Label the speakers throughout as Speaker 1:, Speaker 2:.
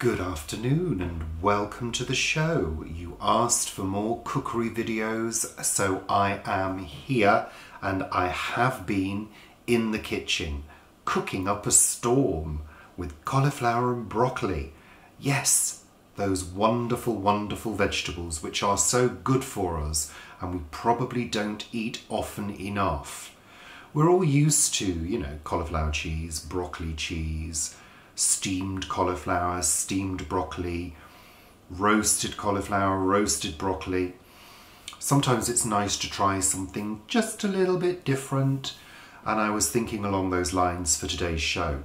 Speaker 1: Good afternoon and welcome to the show. You asked for more cookery videos, so I am here and I have been in the kitchen cooking up a storm with cauliflower and broccoli. Yes, those wonderful, wonderful vegetables which are so good for us and we probably don't eat often enough. We're all used to, cauliflower cheese, broccoli cheese, steamed cauliflower, steamed broccoli, roasted cauliflower, roasted broccoli. Sometimes it's nice to try something just a little bit different, and I was thinking along those lines for today's show.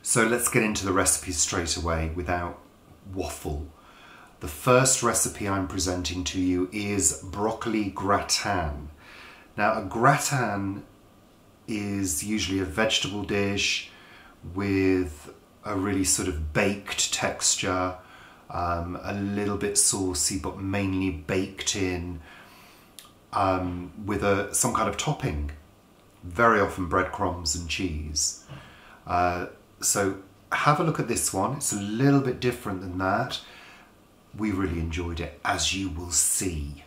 Speaker 1: So let's get into the recipe straight away without waffle. The first recipe I'm presenting to you is broccoli gratin. Now, a gratin is usually a vegetable dish with a really sort of baked texture, a little bit saucy but mainly baked in, with some kind of topping, very often breadcrumbs and cheese. So have a look at this one. It's a little bit different than that. We really enjoyed it, as you will see.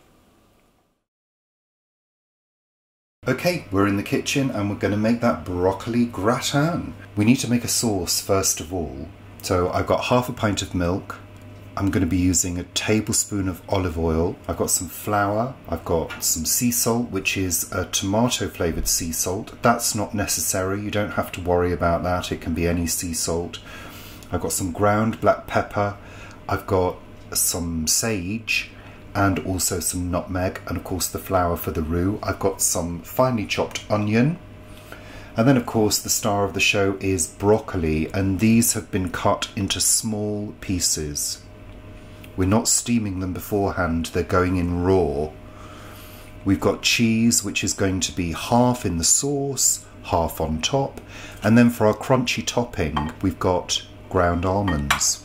Speaker 1: Okay, we're in the kitchen and we're going to make that broccoli gratin. We need to make a sauce first of all. So I've got half a pint of milk. I'm going to be using a tablespoon of olive oil. I've got some flour. I've got some sea salt, which is a tomato flavoured sea salt. That's not necessary. You don't have to worry about that. It can be any sea salt. I've got some ground black pepper. I've got some sage, and also some nutmeg, and of course the flour for the roux. I've got some finely chopped onion, and then of course the star of the show is broccoli, and these have been cut into small pieces. We're not steaming them beforehand, they're going in raw. We've got cheese, which is going to be half in the sauce, half on top, and then for our crunchy topping we've got ground almonds.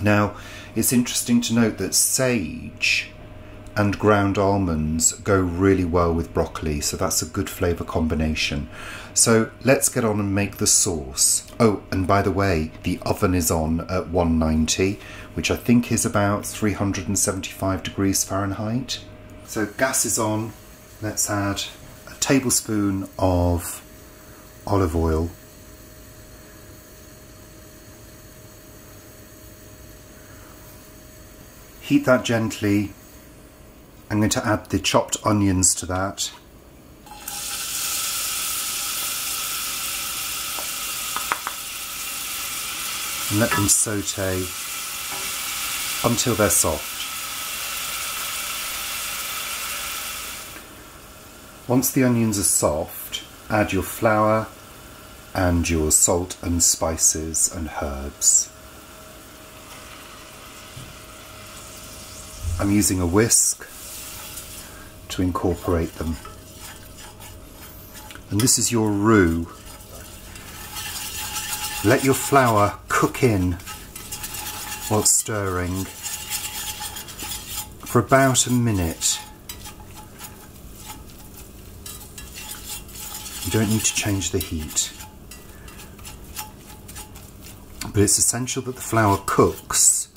Speaker 1: Now, it's interesting to note that sage and ground almonds go really well with broccoli, so that's a good flavour combination. So let's get on and make the sauce. Oh, and by the way, the oven is on at 190, which I think is about 375 degrees Fahrenheit. So gas is on. Let's add a tablespoon of olive oil. Heat that gently. I'm going to add the chopped onions to that. And let them saute until they're soft. Once the onions are soft, add your flour and your salt and spices and herbs. I'm using a whisk to incorporate them. And this is your roux. Let your flour cook in while stirring for about a minute. You don't need to change the heat. But it's essential that the flour cooks,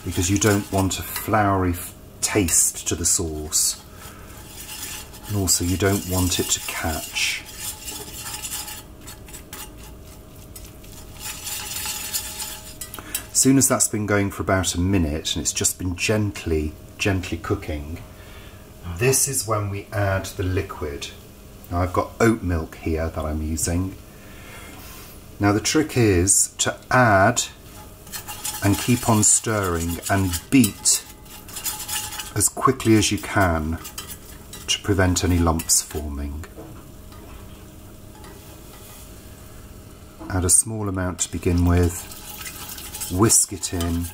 Speaker 1: because you don't want a floury taste to the sauce, and also you don't want it to catch. As soon as that's been going for about a minute and it's just been gently cooking, this is when we add the liquid. Now I've got oat milk here that I'm using. Now the trick is to add and keep on stirring and beat as quickly as you can to prevent any lumps forming. Add a small amount to begin with, whisk it in,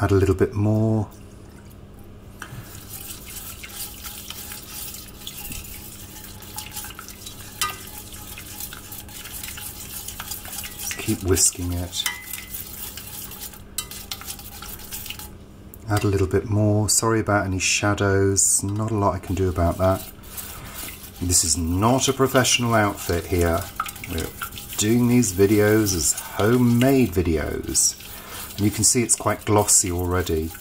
Speaker 1: add a little bit more. Keep whisking it. Add a little bit more. Sorry about any shadows. Not a lot I can do about that. This is not a professional outfit here. We're doing these videos as homemade videos. And you can see it's quite glossy already.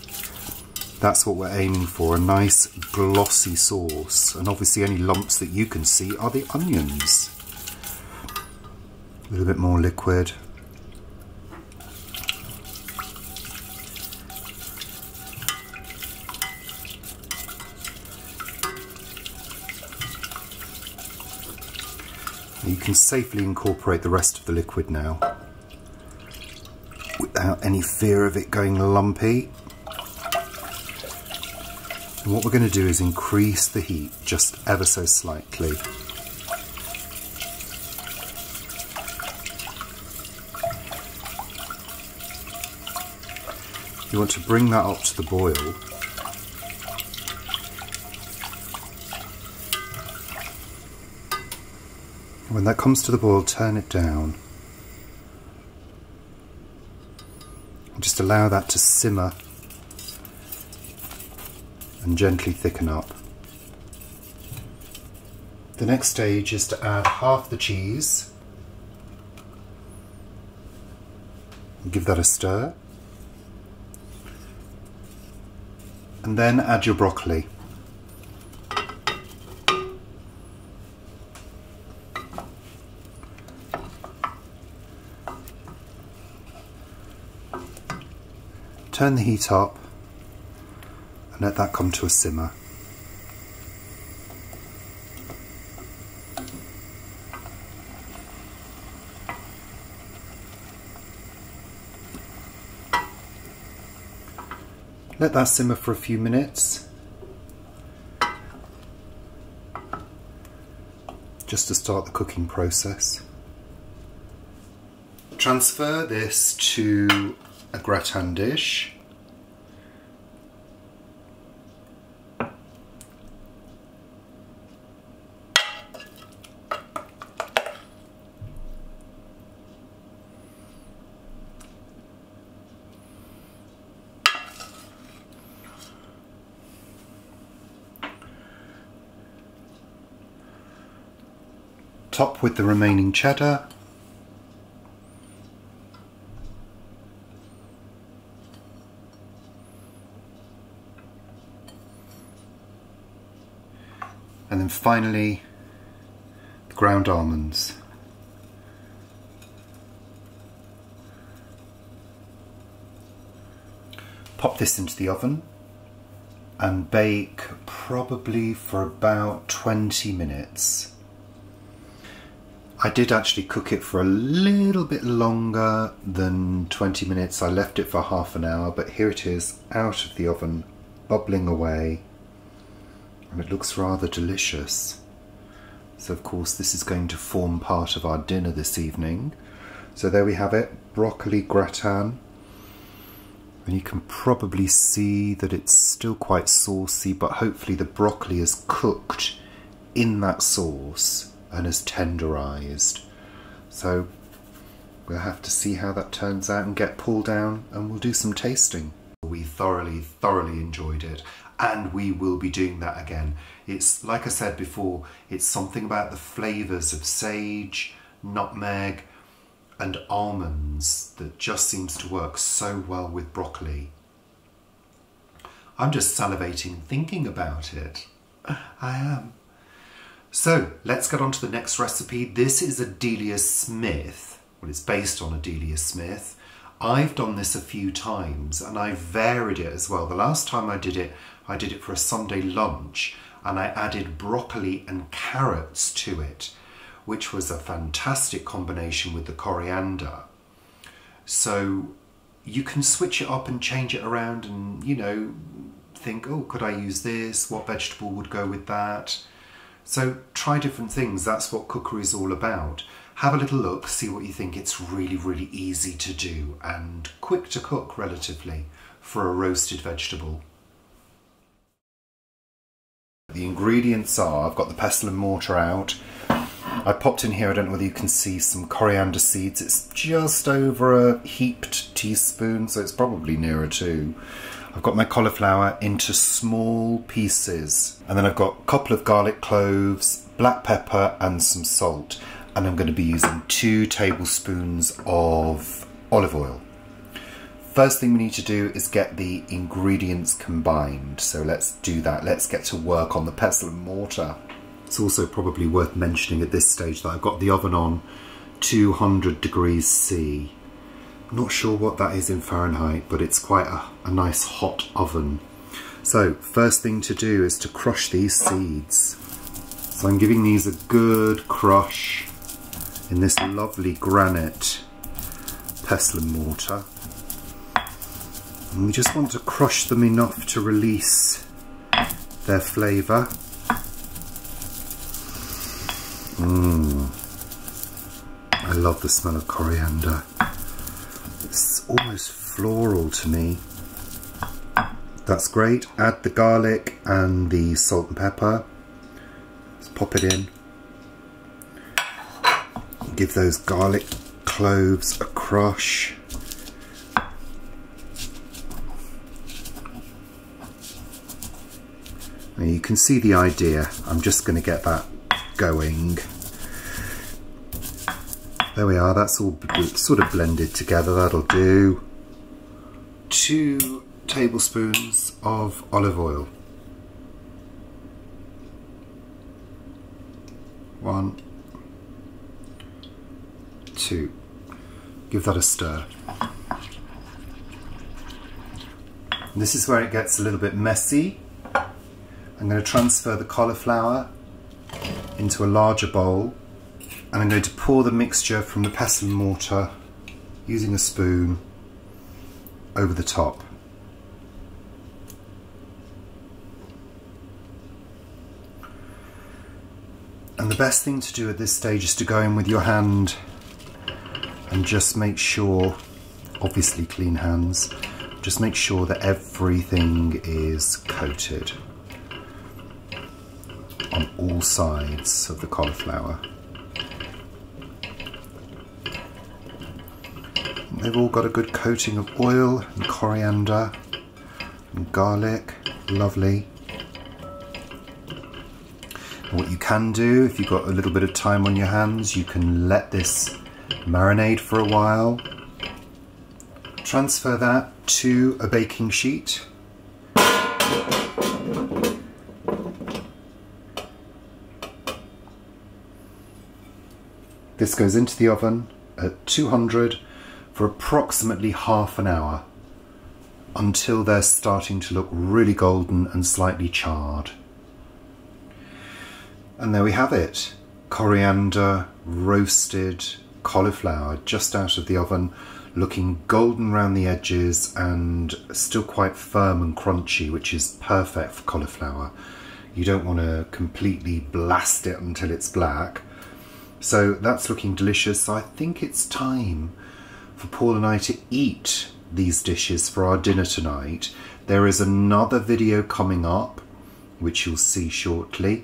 Speaker 1: That's what we're aiming for, a nice glossy sauce. And obviously any lumps that you can see are the onions. A little bit more liquid. You can safely incorporate the rest of the liquid now without any fear of it going lumpy. And what we're going to do is increase the heat just ever so slightly. You want to bring that up to the boil. When that comes to the boil, turn it down. And just allow that to simmer and gently thicken up. The next stage is to add half the cheese. Give that a stir. And then add your broccoli. Turn the heat up and let that come to a simmer. Let that simmer for a few minutes, just to start the cooking process. Transfer this to a gratin dish. Top with the remaining cheddar. And then finally, the ground almonds. Pop this into the oven and bake probably for about 20 minutes. I did actually cook it for a little bit longer than 20 minutes. I left it for half an hour, but here it is out of the oven, bubbling away. And it looks rather delicious. So of course this is going to form part of our dinner this evening. So there we have it, broccoli gratin. And you can probably see that it's still quite saucy, but hopefully the broccoli is cooked in that sauce and has tenderized. So we'll have to see how that turns out and get pulled down, and we'll do some tasting. We thoroughly enjoyed it, and we will be doing that again. It's, like I said before, it's something about the flavors of sage, nutmeg and almonds that just seems to work so well with broccoli. I'm just salivating thinking about it. I am. So let's get on to the next recipe. This is a Delia Smith. Well, it's based on a Delia Smith. I've done this a few times and I've varied it as well. The last time I did it for a Sunday lunch, and I added broccoli and carrots to it, which was a fantastic combination with the coriander. So you can switch it up and change it around and, you know, think, oh, could I use this? What vegetable would go with that? So try different things. That's what cookery is all about. Have a little look, see what you think. It's really easy to do and quick to cook relatively for a roasted vegetable. The ingredients are, I've got the pestle and mortar out. I popped in here, I don't know whether you can see some coriander seeds. It's just over a heaped teaspoon, so it's probably nearer to. I've got my cauliflower into small pieces. And then I've got a couple of garlic cloves, black pepper and some salt. And I'm going to be using 2 tablespoons of olive oil. First thing we need to do is get the ingredients combined. So let's do that. Let's get to work on the pestle and mortar. It's also probably worth mentioning at this stage that I've got the oven on 200 degrees C. I'm not sure what that is in Fahrenheit, but it's quite a nice hot oven. So first thing to do is to crush these seeds. So I'm giving these a good crush in this lovely granite pestle and mortar. And we just want to crush them enough to release their flavour. I love the smell of coriander. It's almost floral to me. That's great. Add the garlic and the salt and pepper. Let's pop it in. Give those garlic cloves a crush. Now you can see the idea. I'm just going to get that going. There we are, that's all sort of blended together, that'll do. 2 tablespoons of olive oil. 1, 2. Give that a stir. And this is where it gets a little bit messy. I'm going to transfer the cauliflower into a larger bowl. And I'm going to pour the mixture from the pestle and mortar using a spoon over the top. And the best thing to do at this stage is to go in with your hand and just make sure, obviously clean hands, just make sure that everything is coated on all sides of the cauliflower. They've all got a good coating of oil and coriander and garlic. Lovely. And what you can do, if you've got a little bit of time on your hands, you can let this marinate for a while. Transfer that to a baking sheet. This goes into the oven at 200 for approximately half an hour until they're starting to look really golden and slightly charred. And there we have it. Coriander roasted cauliflower just out of the oven, looking golden around the edges and still quite firm and crunchy, which is perfect for cauliflower. You don't want to completely blast it until it's black. So that's looking delicious. So I think it's time for Paul and I to eat these dishes for our dinner tonight. There is another video coming up, which you'll see shortly,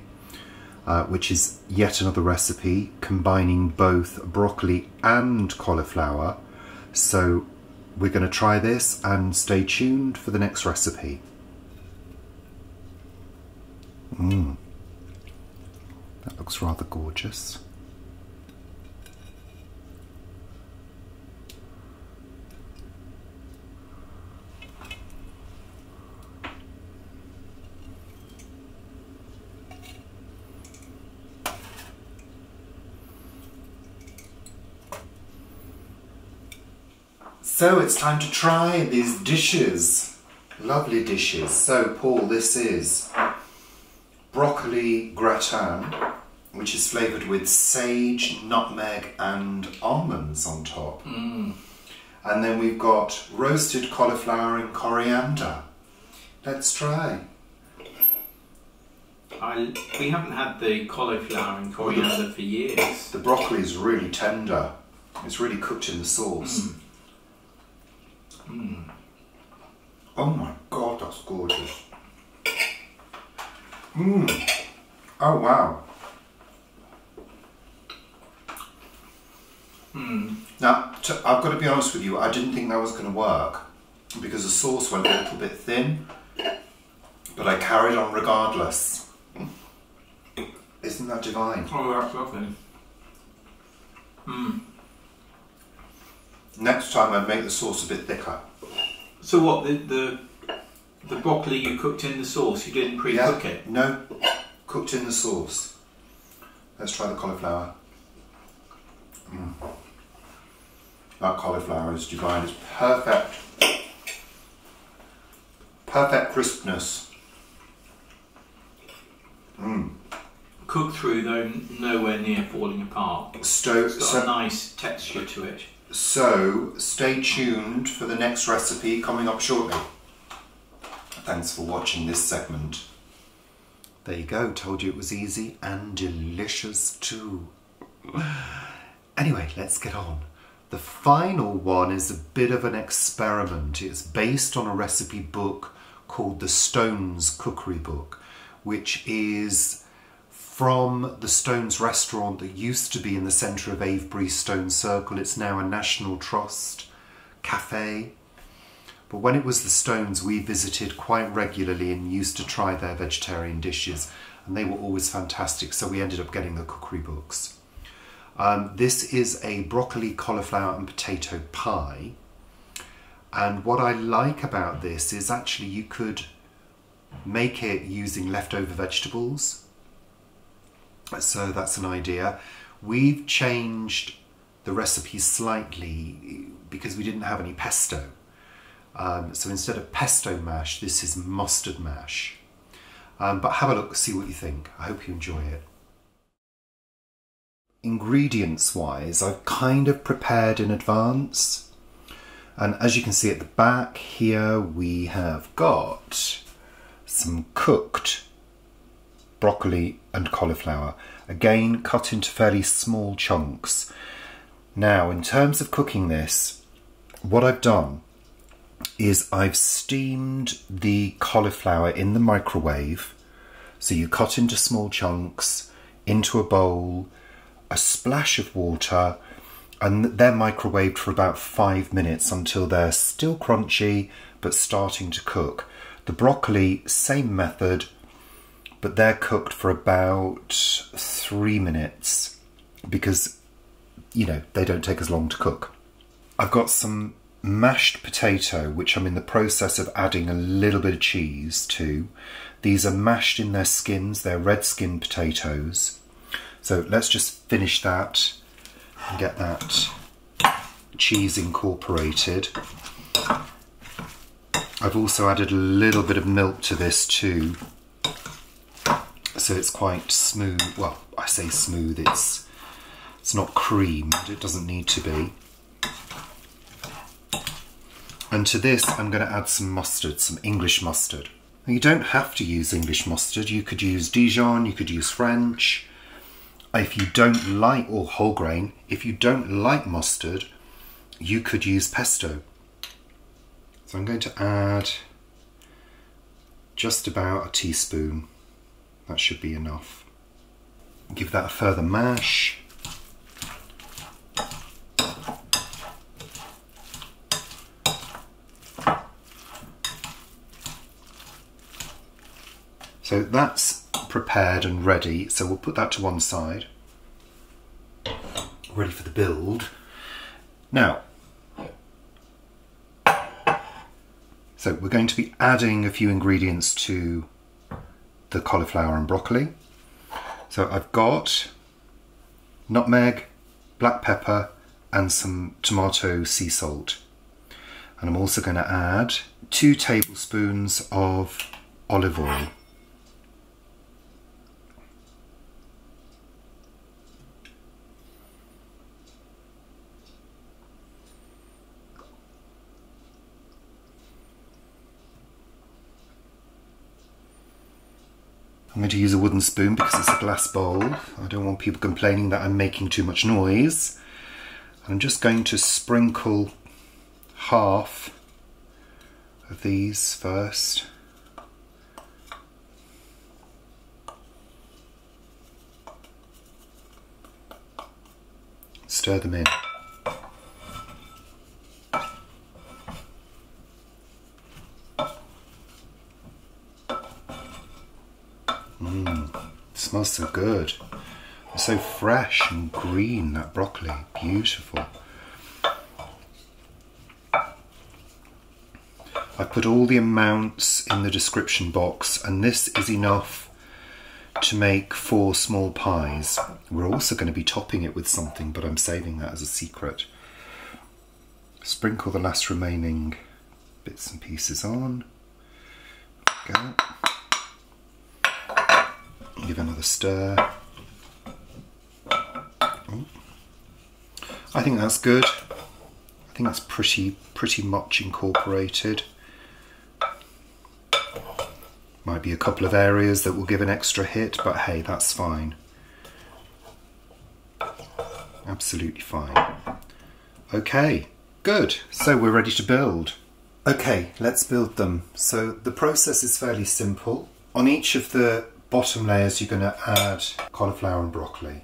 Speaker 1: which is yet another recipe combining both broccoli and cauliflower. So we're going to try this and stay tuned for the next recipe. That looks rather gorgeous. So it's time to try these dishes. Lovely dishes. So Paul, this is broccoli gratin, which is flavoured with sage, nutmeg and almonds on top. And then we've got roasted cauliflower and coriander. Let's try.
Speaker 2: We haven't had the cauliflower and coriander for years.
Speaker 1: The broccoli is really tender. It's really cooked in the sauce. Oh my God, that's gorgeous. Oh wow. be honest with you, I didn't think that was going to work because the sauce went a little bit thin, but I carried on regardless. Isn't that divine?
Speaker 2: Oh, that's lovely.
Speaker 1: Next time I'd make the sauce a bit thicker.
Speaker 2: So what, the broccoli you cooked in the sauce, you didn't pre-cook it?
Speaker 1: No, cooked in the sauce. Let's try the cauliflower. That cauliflower is divine. It's perfect. Perfect crispness.
Speaker 2: Cooked through though, nowhere near falling apart. It's got a nice texture to it.
Speaker 1: So stay tuned for the next recipe coming up shortly. Thanks for watching this segment. There you go, told you it was easy and delicious too. Anyway, let's get on. The final one is a bit of an experiment. It's based on a recipe book called the Stones Cookery Book, which is from the Stones restaurant that used to be in the centre of Avebury Stone Circle. It's now a National Trust cafe. But when it was the Stones, we visited quite regularly and used to try their vegetarian dishes, and they were always fantastic, so we ended up getting the cookery books. This is a broccoli, cauliflower and potato pie, and what I like about this is actually you could make it using leftover vegetables. So that's an idea. We've changed the recipe slightly because we didn't have any pesto. So instead of pesto mash, this is mustard mash. But have a look, see what you think. I hope you enjoy it. Ingredients wise, I've kind of prepared in advance. And as you can see at the back here, we have got some cooked broccoli and cauliflower, again cut into fairly small chunks. Now, in terms of cooking this, what I've done is I've steamed the cauliflower in the microwave. So you cut into small chunks, into a bowl, a splash of water, and they're microwaved for about 5 minutes until they're still crunchy but starting to cook. The broccoli, same method, but they're cooked for about 3 minutes because, you know, they don't take as long to cook. I've got some mashed potato, which I'm in the process of adding a little bit of cheese to. These are mashed in their skins, they're red skin potatoes. So let's just finish that and get that cheese incorporated. I've also added a little bit of milk to this too, so it's quite smooth. Well, I say smooth, it's not cream, but it doesn't need to be. And to this I'm going to add some mustard, some English mustard. Now, you don't have to use English mustard, you could use Dijon, you could use French. If you don't like, or whole grain, if you don't like mustard, you could use pesto. So I'm going to add just about a teaspoon. That should be enough. Give that a further mash. So that's prepared and ready, so we'll put that to one side. Ready for the build. Now, so we're going to be adding a few ingredients to the cauliflower and broccoli. So I've got nutmeg, black pepper and some tomato sea salt. And I'm also going to add 2 tablespoons of olive oil. I'm going to use a wooden spoon because it's a glass bowl. I don't want people complaining that I'm making too much noise. I'm just going to sprinkle half of these first. Stir them in. It smells so good. It's so fresh and green, that broccoli. Beautiful. I put all the amounts in the description box, and this is enough to make 4 small pies. We're also going to be topping it with something, but I'm saving that as a secret. Sprinkle the last remaining bits and pieces on. Go. Give another stir. Oh. I think that's good. I think that's pretty much incorporated. Might be a couple of areas that will give an extra hit, but hey, that's fine. Absolutely fine. Okay, good. So we're ready to build. Okay, let's build them. So the process is fairly simple. On each of the bottom layers, you're going to add cauliflower and broccoli.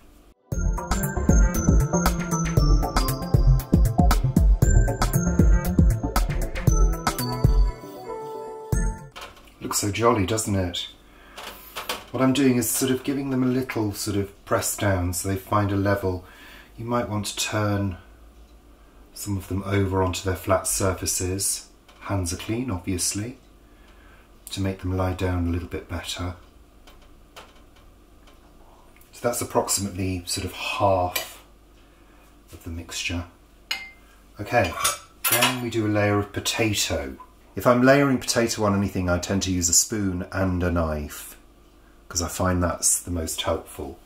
Speaker 1: Looks so jolly, doesn't it? What I'm doing is sort of giving them a little sort of press down so they find a level. You might want to turn some of them over onto their flat surfaces. Hands are clean, obviously, to make them lie down a little bit better. So that's approximately sort of half of the mixture. Okay, then we do a layer of potato. If I'm layering potato on anything, I tend to use a spoon and a knife because I find that's the most helpful.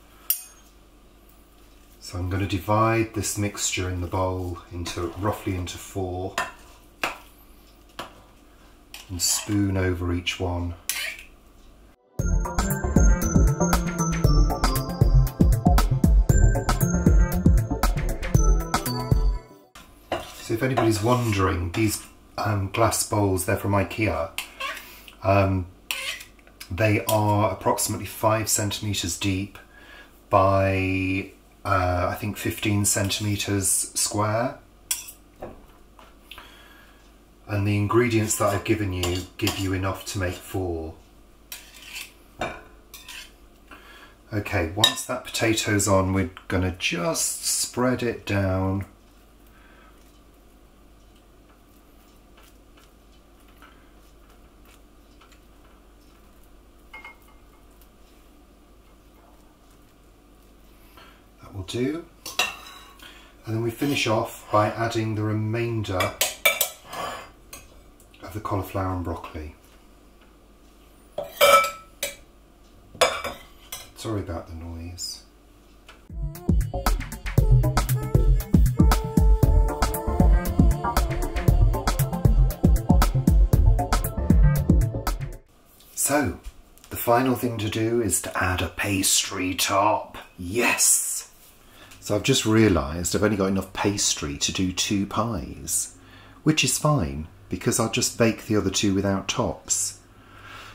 Speaker 1: So I'm going to divide this mixture in the bowl roughly into 4 and spoon over each one. So if anybody's wondering, these glass bowls, they're from IKEA. They are approximately 5 centimetres deep by I think 15 centimetres square. And the ingredients that I've given you give you enough to make 4. Okay, once that potato's on, we're gonna just spread it down. That will do. And then we finish off by adding the remainder of the cauliflower and broccoli. Sorry about the noise. So, the final thing to do is to add a pastry top. Yes! So I've just realised I've only got enough pastry to do 2 pies, which is fine because I'll just bake the other 2 without tops.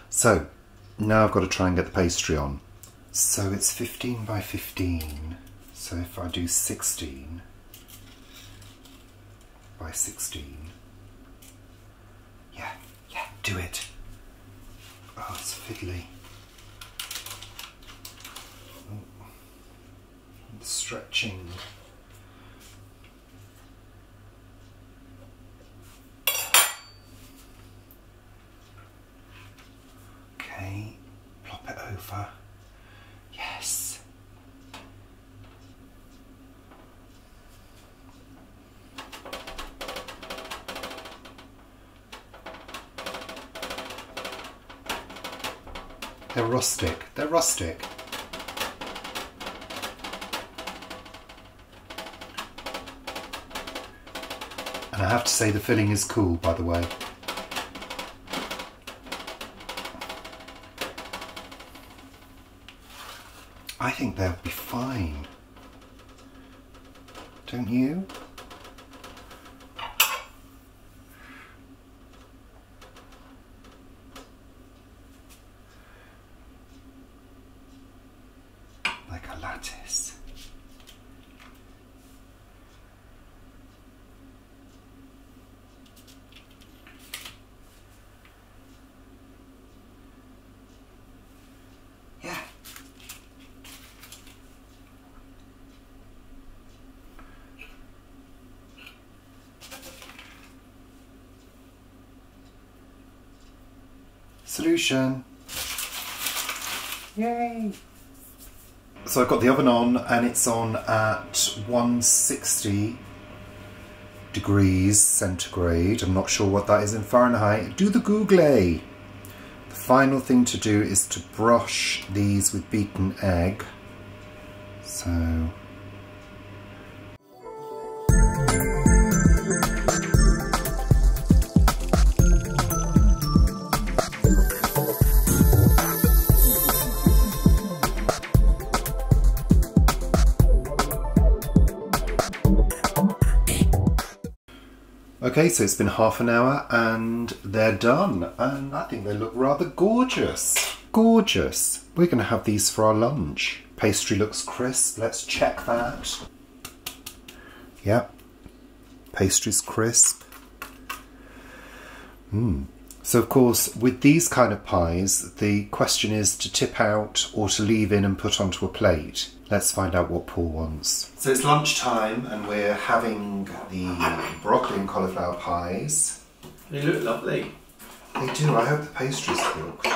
Speaker 1: So now I've got to try and get the pastry on. So it's 15 by 15. So if I do 16 by 16. Yeah, do it. Oh, it's fiddly. Oh, it's stretching. Okay, plop it over. Yes. They're rustic. They're rustic. And I have to say the filling is cool, by the way. I think they'll be fine. Don't you? Like a lattice. Yeah. Solution. Yay! So I've got the oven on and it's on at 160 degrees centigrade. I'm not sure what that is in Fahrenheit. Do the Google. The final thing to do is to brush these with beaten egg. So okay, so it's been half an hour and they're done, and I think they look rather gorgeous. Gorgeous. We're going to have these for our lunch. Pastry looks crisp. Let's check that. Yep. Pastry's crisp. So of course, with these kind of pies, the question is to tip out or to leave in and put onto a plate. Let's find out what Paul wants. So it's lunchtime and we're having the broccoli and cauliflower pies.
Speaker 2: They look lovely.
Speaker 1: They do. I hope the pastry's cooked.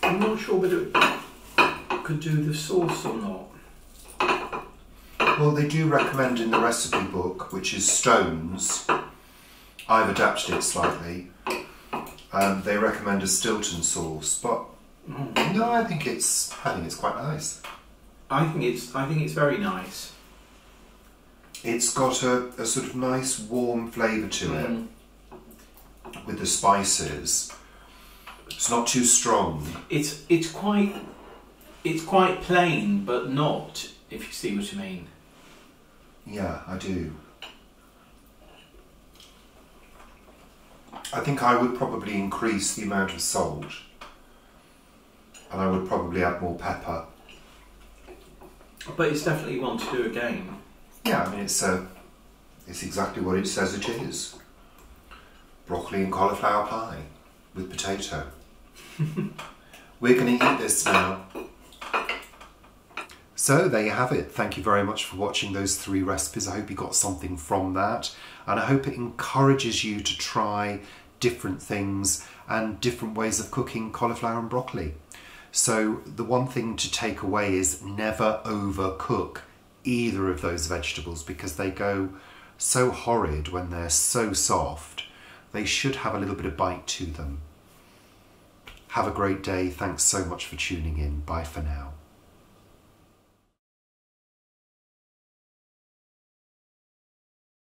Speaker 2: I'm not sure whether it could do the sauce or not.
Speaker 1: Well, they do recommend in the recipe book, which is Stones, I've adapted it slightly, they recommend a Stilton sauce, but no, I think it's quite nice.
Speaker 2: I think it's very nice.
Speaker 1: It's got a sort of nice warm flavour to it with the spices. It's not too strong.
Speaker 2: It's quite plain, but not, if you see what I mean.
Speaker 1: Yeah, I do. I think I would probably increase the amount of salt, and I would probably add more pepper.
Speaker 2: But it's definitely one to do again.
Speaker 1: Yeah, I mean it's exactly what it says it is. Broccoli and cauliflower pie with potato. We're going to eat this now. So there you have it. Thank you very much for watching those 3 recipes. I hope you got something from that, and I hope it encourages you to try different things and different ways of cooking cauliflower and broccoli. So the one thing to take away is never overcook either of those vegetables, because they go so horrid when they're so soft. They should have a little bit of bite to them. Have a great day. Thanks so much for tuning in. Bye for now.